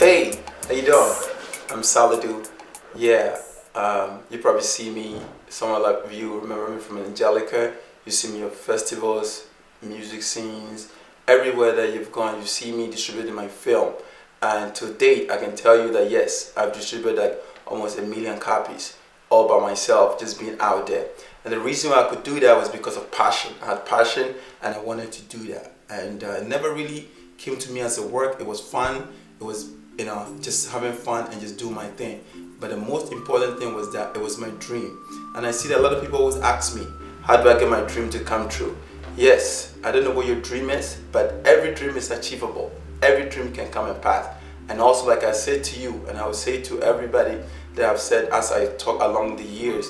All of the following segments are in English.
Hey, how you doing? I'm Saladu. Yeah, you probably see me, some of you remember me from Angelica. You see me at festivals, music scenes, everywhere that you've gone, you see me distributing my film. And to date, I can tell you that yes, I've distributed like almost 1 million copies all by myself, just being out there. And the reason why I could do that was because of passion. I had passion and I wanted to do that. And it never really came to me as a work. It was fun. It was, just having fun and just do my thing. But the most important thing was that it was my dream. And I see that a lot of people always ask me, how do I get my dream to come true? Yes, I don't know what your dream is, but every dream is achievable. Every dream can come and pass. And also, like I said to you, and I will say to everybody that I've said as I talk along the years,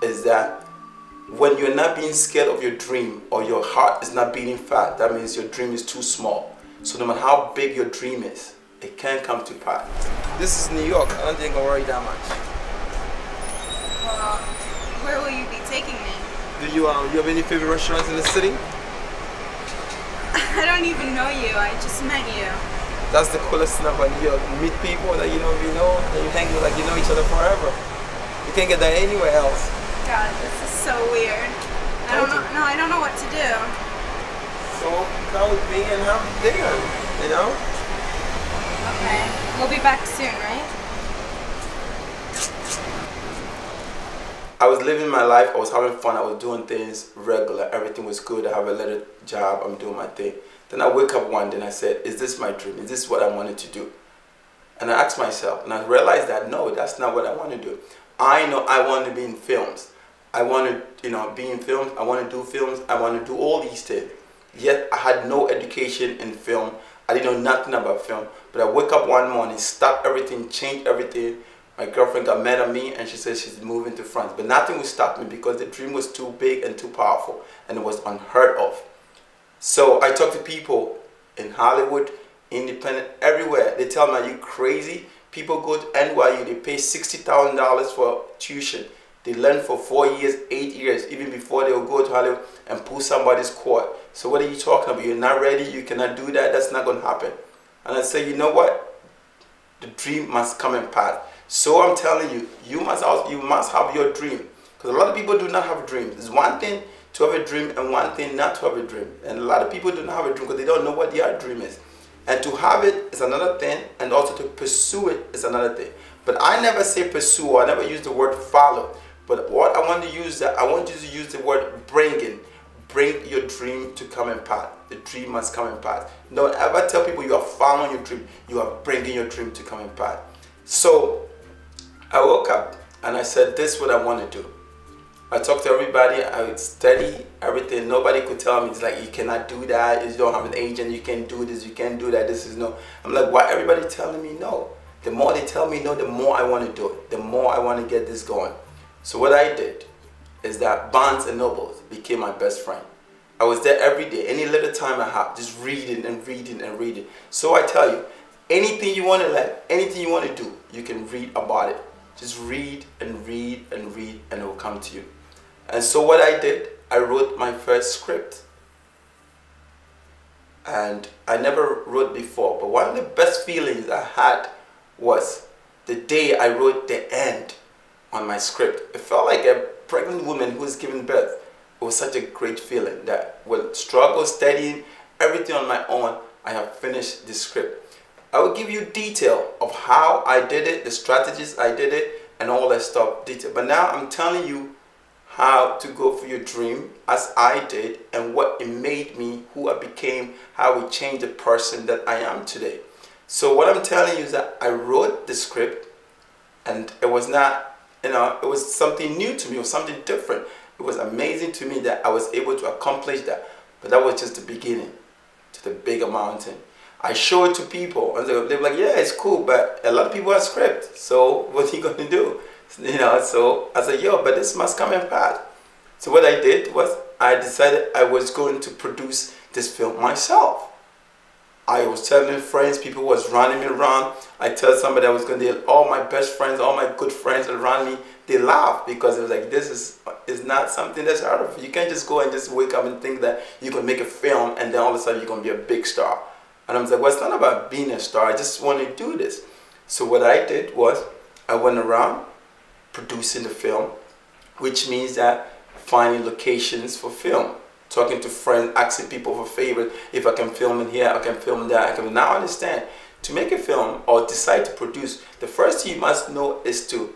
is that when you're not being scared of your dream or your heart is not beating fast, that means your dream is too small. So no matter how big your dream is, it can come to pass. This is New York. I don't think I'll worry that much. Well, where will you be taking me? Do you have any favorite restaurants in the city? I don't even know you. I just met you. That's the coolest thing about New York. You meet people that you and you hang with like you know each other forever. You can't get that anywhere else. God, this is so weird. I don't know. No, I don't know what to do. So come with me and have dinner, Okay. We'll be back soon, right? I was living my life, I was having fun, I was doing things regular, everything was good, I have a little job, I'm doing my thing. Then I wake up one day and I said, is this my dream? Is this what I wanted to do? And I asked myself, and I realized that no, that's not what I want to do. I know I want to be in films. I want to, be in films, I want to do films, I want to do all these things. Yet I had no education in film. I didn't know nothing about film. But I wake up one morning, stop everything, change everything. My girlfriend got mad at me and she said she's moving to France. But nothing would stop me because the dream was too big and too powerful and it was unheard of. So I talk to people in Hollywood, independent, everywhere. They tell me, are you crazy? People go to NYU, they pay $60,000 for tuition. They learn for 4 years, 8 years, even before they will go to Hollywood and pull somebody's cord. So what are you talking about? You're not ready, you cannot do that, that's not going to happen. And I say, you know what? The dream must come and pass. So I'm telling you, you must have your dream. Because a lot of people do not have dreams. It's one thing to have a dream and one thing not to have a dream. And a lot of people do not have a dream because they don't know what their dream is. And to have it is another thing, and also to pursue it is another thing. But I never say pursue, or I never use the word follow. But what I want to use, I want you to use the word bringing. Bring your dream to come and pass. The dream must come and pass. Don't ever tell people you are following your dream. You are bringing your dream to come and pass. So I woke up and I said, this is what I want to do. I talked to everybody. I would study everything. Nobody could tell me, it's like, you cannot do that. You don't have an agent. You can't do this. You can't do that. This is no. I'm like, why everybody telling me no? The more they tell me no, the more I want to do it. The more I want to get this going. So what I did is that Barnes and Nobles became my best friend. I was there every day, any little time I have, just reading and reading and reading. So I tell you, anything you want to learn, anything you want to do, you can read about it. Just read and read and read and it will come to you. And so what I did, I wrote my first script. And I never wrote before, but one of the best feelings I had was the day I wrote the end on my script. It felt like a pregnant woman who was giving birth. It was such a great feeling that with struggle, studying, everything on my own, I have finished the script. I will give you detail of how I did it, the strategies I did it, and all that stuff, detail. But now I'm telling you how to go for your dream as I did and what it made me, who I became, how it changed the person that I am today. So what I'm telling you is that I wrote the script and it was not, it was something new to me, it was something different. It was amazing to me that I was able to accomplish that. But that was just the beginning to the bigger mountain. I show it to people and they're like, yeah, it's cool, but a lot of people have script. So what are you going to do? So I said, yo, but this must come and pass. So what I did was I decided I was going to produce this film myself. I was telling friends, people was running me around. I tell somebody I was going to do all my best friends, all my good friends around me. They laugh because it was like, this is not something that's heard of. You can't just go and just wake up and think that you can make a film and then all of a sudden you're going to be a big star. And I was like, well, it's not about being a star. I just want to do this. So what I did was I went around producing the film, which means that finding locations for film, talking to friends, asking people for favors. If I can film in here, I can film there. I can now understand. To make a film or decide to produce, the first thing you must know is to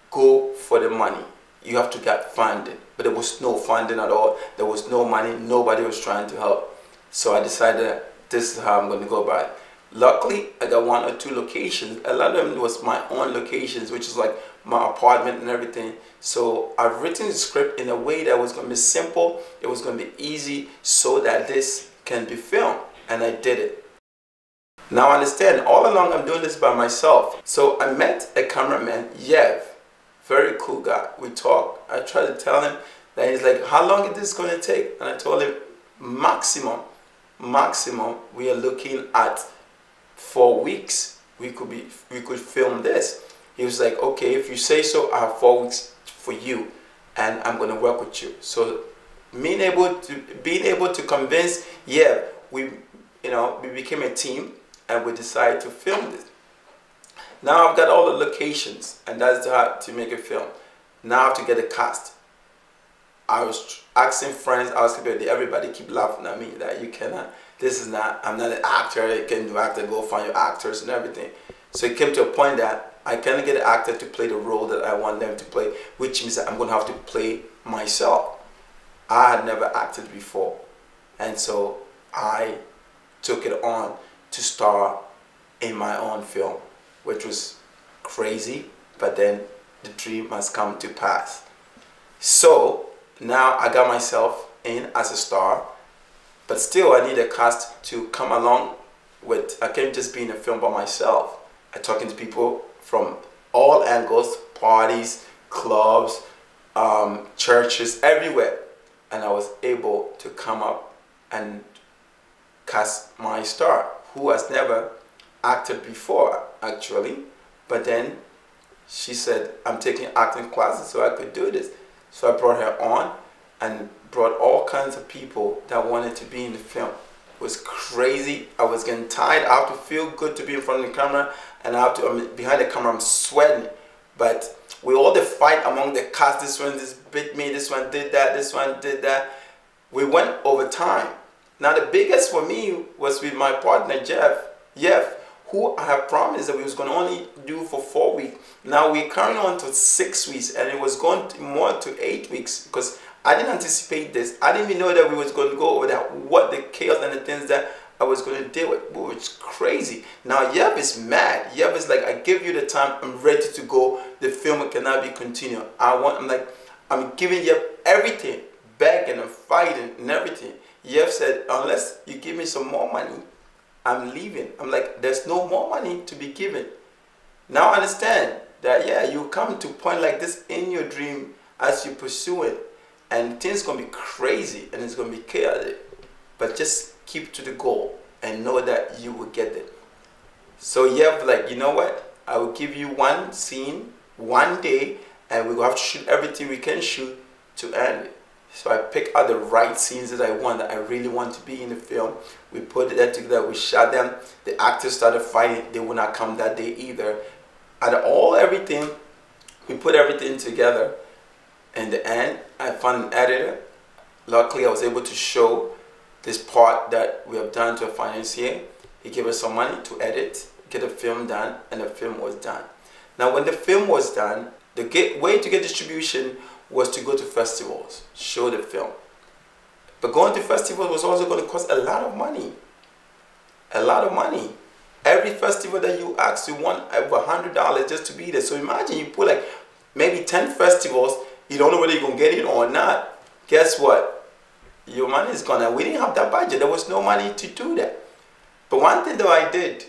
go for the money. You have to get funding, but there was no funding at all. There was no money. Nobody was trying to help. So I decided that this is how I'm going to go about it. Luckily, I got 1 or 2 locations. A lot of them was my own locations, which is like my apartment and everything. So I've written the script in a way that was going to be simple. It was going to be easy so that this can be filmed. And I did it. Now understand, all along I'm doing this by myself. So I met a cameraman, Yev. Very cool guy. We talked. I tried to tell him that he's like, how long is this going to take? And I told him, maximum, we are looking at 4 weeks. We could film this. He was like, okay, if you say so, I have 4 weeks for you, and I'm going to work with you. So being able to convince, we became a team, and we decided to film this. Now I've got all the locations, and that's how to make a film. Now I have to get a cast. I was asking friends, everybody keep laughing at me that you cannot, I'm not an actor, you can do actor, go find your actors and everything. So it came to a point that I can't get an actor to play the role that I want them to play, which means that I'm going to have to play myself. I had never acted before, and so I took it on to star in my own film, which was crazy, but then the dream must come to pass. So now I got myself in as a star, but still I need a cast to come along with. I can't just be in a film by myself. I'm talking to people from all angles, parties, clubs, churches, everywhere. And I was able to come up and cast my star, who has never acted before, actually. But then she said, I'm taking acting classes so I could do this. So I brought her on and brought all kinds of people that wanted to be in the film. It was crazy. I was getting tired. I have to feel good to be in front of the camera, and behind the camera I'm sweating. But with all the fight among the cast, this one bit me, this one did that, this one did that, we went over time. Now the biggest for me was with my partner Jeff, who I have promised that we was going to only do for 4 weeks. Now we're carrying on to 6 weeks, and it was going to more to 8 weeks, because I didn't anticipate this. I didn't even know that we was going to go over that, what the chaos and the things that I was going to deal with. Ooh, it's crazy. Now Yev is mad. Yev is like, I give you the time, I'm ready to go. The film cannot be continued. I'm giving Yev everything, begging and fighting and everything. Yev said, unless you give me some more money, I'm leaving. I'm like, there's no more money to be given. Now I understand that, you come to a point like this in your dream as you pursue it, and things going to be crazy and it's going to be chaotic. But just keep to the goal and know that you will get it. So Yev like, you know what? I will give you one scene, one day, and we're going to have to shoot everything we can shoot to end it. So I picked out the right scenes that I want, that I really want to be in the film. We put that together, we shot them. The actors started fighting. They would not come that day either. And everything, we put everything together. In the end, I found an editor. Luckily, I was able to show this part that we have done to a financier. He gave us some money to edit, get the film done, and the film was done. Now, when the film was done, the way to get distribution was to go to festivals, show the film. But going to festivals was also going to cost a lot of money. A lot of money. Every festival that you ask, you want over $100 just to be there. So imagine you put like maybe 10 festivals, you don't know whether you're going to get in or not. Guess what? Your money is gone. And we didn't have that budget. There was no money to do that. But one thing I did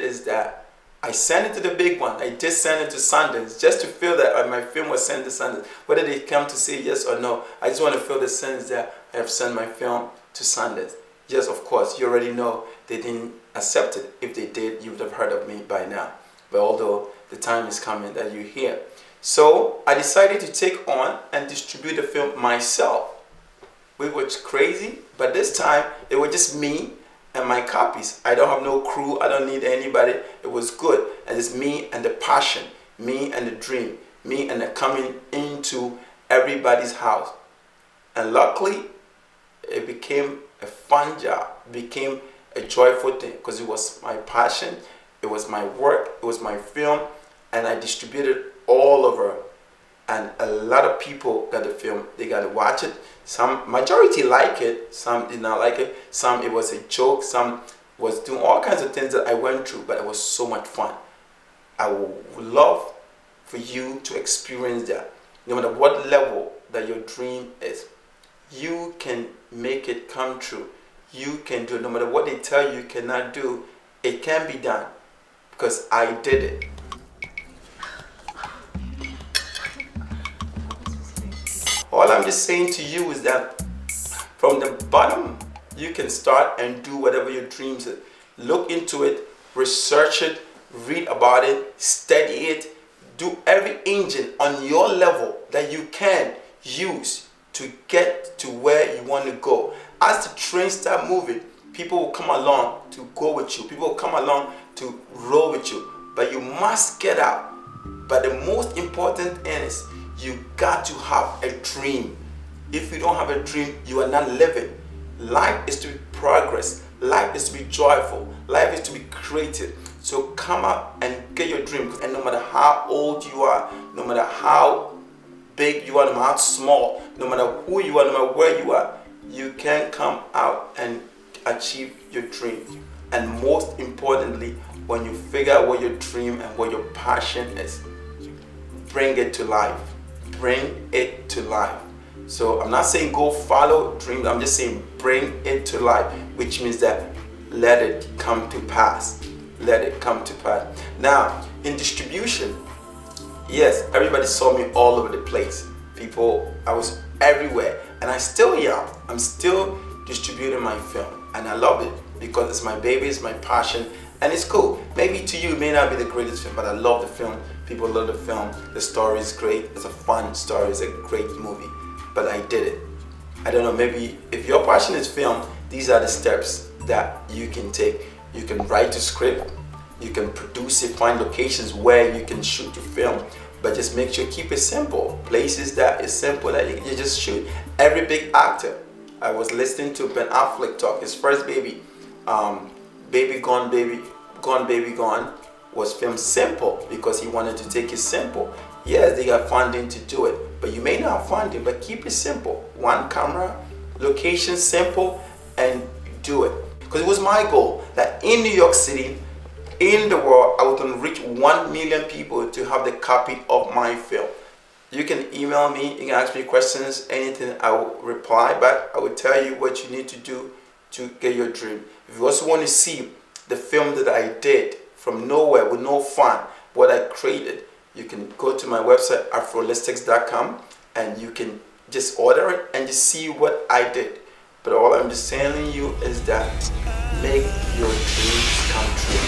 is that I sent it to the big one. I just sent it to Sundance just to feel that my film was sent to Sundance. Whether they come to say yes or no, I just want to feel the sense that I have sent my film to Sundance. Yes, of course, you already know they didn't accept it. If they did, you would have heard of me by now. But although the time is coming that you hear. So I decided to take on and distribute the film myself, which was crazy. But this time, it was just me and my copies. I don't have no crew. I don't need anybody. It was good. And it's me and the passion, me and the dream, me and the coming into everybody's house. And luckily, it became a fun job. It became a joyful thing because it was my passion. It was my work. It was my film. And I distributed all over. And a lot of people got the film. They got to watch it. Some majority like it. Some did not like it. Some it was a joke. Some was doing all kinds of things that I went through. But it was so much fun. I would love for you to experience that. No matter what level that your dream is, you can make it come true. You can do it. No matter what they tell you cannot do, it can be done. Because I did it. All I'm just saying to you is that from the bottom, you can start and do whatever your dreams are. Look into it, research it, read about it, study it, do every engine on your level that you can use to get to where you want to go. As the train start moving, people will come along to go with you. People will come along to roll with you. But you must get out. But the most important thing is you got to have a dream. If you don't have a dream, you are not living. Life is to be progress. Life is to be joyful. Life is to be creative. So come up and get your dream. And no matter how old you are, no matter how big you are, no matter how small, no matter who you are, no matter where you are, you can come out and achieve your dream. And most importantly, when you figure out what your dream and what your passion is, bring it to life. Bring it to life. So I'm not saying go follow dreams. I'm just saying bring it to life, which means that let it come to pass. Let it come to pass. Now, in distribution, yes, everybody saw me all over the place. People, I was everywhere, and I still am. I'm still distributing my film, and I love it because it's my baby, it's my passion, and it's cool. Maybe to you, it may not be the greatest film, but I love the film. People love the film. The story is great. It's a fun story. It's a great movie. But I did it. I don't know, maybe if your passion is film, these are the steps that you can take. You can write a script. You can produce it, find locations where you can shoot your film. But just make sure, keep it simple. Places that is simple that you just shoot. Every big actor. I was listening to Ben Affleck talk. His first baby, Baby Gone, Baby Gone, was filmed simple because he wanted to take it simple. Yes, they got funding to do it, but you may not have funding, but keep it simple. One camera, location simple, and do it. Because it was my goal that in New York City, in the world, I would reach 1 million people to have the copy of my film. You can email me, you can ask me questions, anything, I will reply back. I will tell you what you need to do to get your dream. If you also want to see the film that I did from nowhere with no fun, what I created, you can go to my website afrolistics.com and you can just order it and just see what I did. But all I'm just telling you is that make your dreams come true.